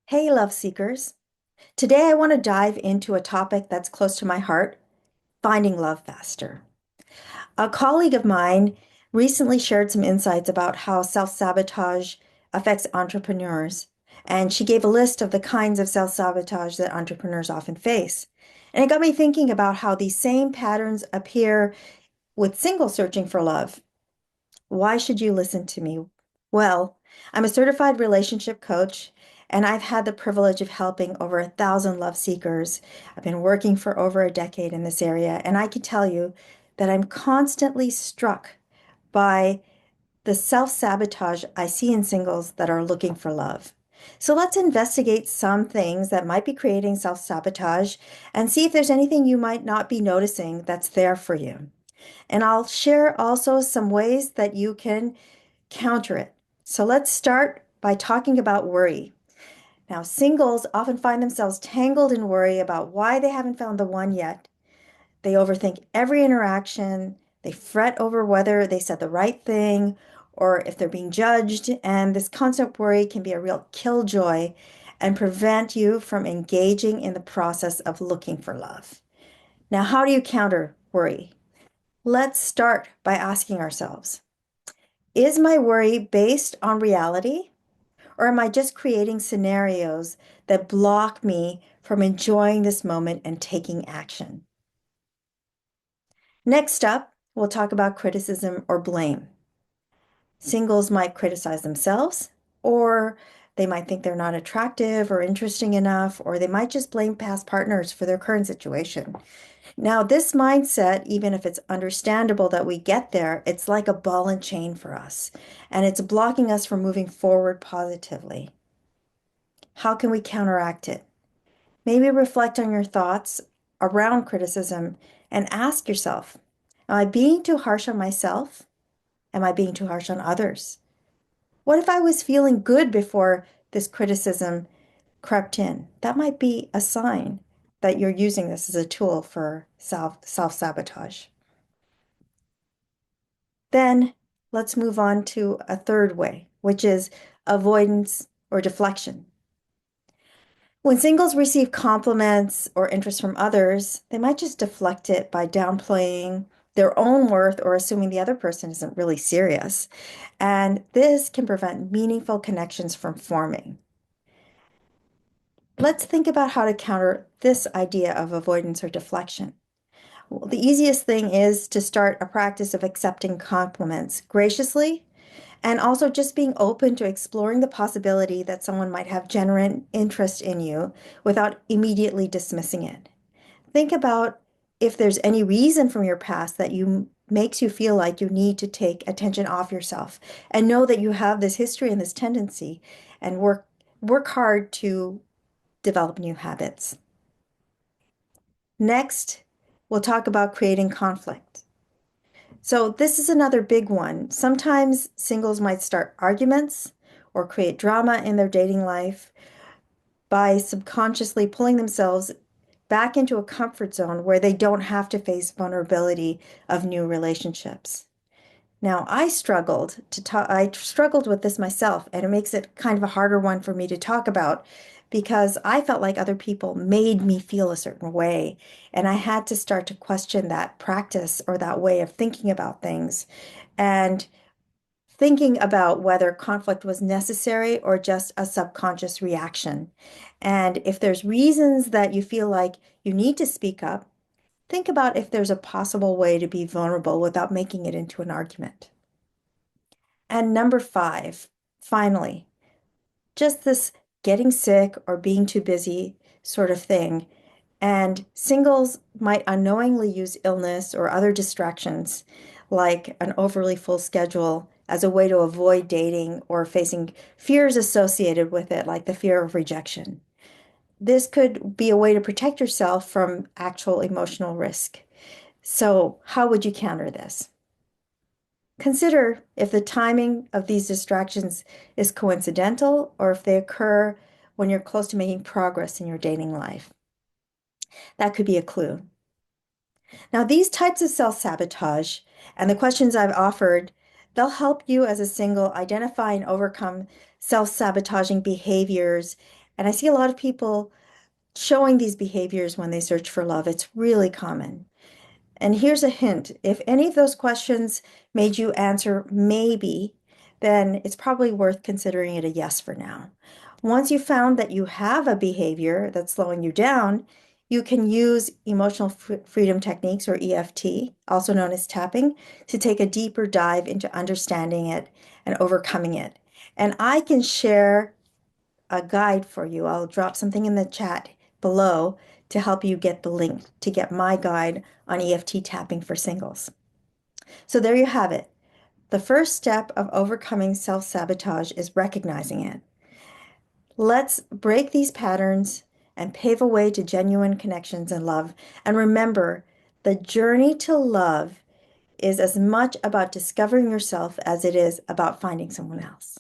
Hey, love seekers. Today I want to dive into a topic that's close to my heart, finding love faster. A colleague of mine recently shared some insights about how self-sabotage affects entrepreneurs, and she gave a list of the kinds of self-sabotage that entrepreneurs often face. And it got me thinking about how these same patterns appear with singles searching for love. Why should you listen to me? Well, I'm a certified relationship coach, and I've had the privilege of helping over 1,000 love seekers. I've been working for over a decade in this area, and I can tell you that I'm constantly struck by the self-sabotage I see in singles that are looking for love. So let's investigate some things that might be creating self-sabotage and see if there's anything you might not be noticing that's there for you. And I'll share also some ways that you can counter it. So let's start by talking about worry. Now, singles often find themselves tangled in worry about why they haven't found the one yet. They overthink every interaction. They fret over whether they said the right thing or if they're being judged. And this constant worry can be a real killjoy and prevent you from engaging in the process of looking for love. Now, how do you counter worry? Let's start by asking ourselves, is my worry based on reality, or am I just creating scenarios that block me from enjoying this moment and taking action? Next up, we'll talk about criticism or blame. Singles might criticize themselves, or they might think they're not attractive or interesting enough, or they might just blame past partners for their current situation. Now, this mindset, even if it's understandable that we get there, it's like a ball and chain for us, and it's blocking us from moving forward positively. How can we counteract it? Maybe reflect on your thoughts around criticism and ask yourself, am I being too harsh on myself? Am I being too harsh on others? What if I was feeling good before this criticism crept in? That might be a sign that you're using this as a tool for self-sabotage. Then let's move on to a third way, which is avoidance or deflection. When singles receive compliments or interest from others, they might just deflect it by downplaying their own worth or assuming the other person isn't really serious. And this can prevent meaningful connections from forming. Let's think about how to counter this idea of avoidance or deflection. Well, the easiest thing is to start a practice of accepting compliments graciously and also just being open to exploring the possibility that someone might have genuine interest in you without immediately dismissing it. Think about if there's any reason from your past that you makes you feel like you need to take attention off yourself and know that you have this history and this tendency and work hard to develop new habits. Next, we'll talk about creating conflict. So this is another big one. Sometimes singles might start arguments or create drama in their dating life by subconsciously pulling themselves back into a comfort zone where they don't have to face vulnerability of new relationships. Now, I struggled with this myself, and it makes it kind of a harder one for me to talk about because I felt like other people made me feel a certain way, and I had to start to question that practice or that way of thinking about things and thinking about whether conflict was necessary or just a subconscious reaction. And if there's reasons that you feel like you need to speak up, think about if there's a possible way to be vulnerable without making it into an argument. And number five, finally, just this getting sick or being too busy sort of thing. And singles might unknowingly use illness or other distractions, like an overly full schedule, as a way to avoid dating or facing fears associated with it, like the fear of rejection. This could be a way to protect yourself from actual emotional risk. So, how would you counter this? Consider if the timing of these distractions is coincidental or if they occur when you're close to making progress in your dating life. That could be a clue. Now, these types of self-sabotage and the questions I've offered, they'll help you as a single identify and overcome self-sabotaging behaviors And I see a lot of people showing these behaviors when they search for love. It's really common. And here's a hint. If any of those questions made you answer maybe, then it's probably worth considering it a yes for now. Once you found that you have a behavior that's slowing you down, you can use emotional freedom techniques, or EFT, also known as tapping, to take a deeper dive into understanding it and overcoming it. And I can share a guide for you. I'll drop something in the chat below to help you get the link to get my guide on EFT tapping for singles. So there you have it. The first step of overcoming self-sabotage is recognizing it. Let's break these patterns and pave a way to genuine connections and love. And remember, the journey to love is as much about discovering yourself as it is about finding someone else.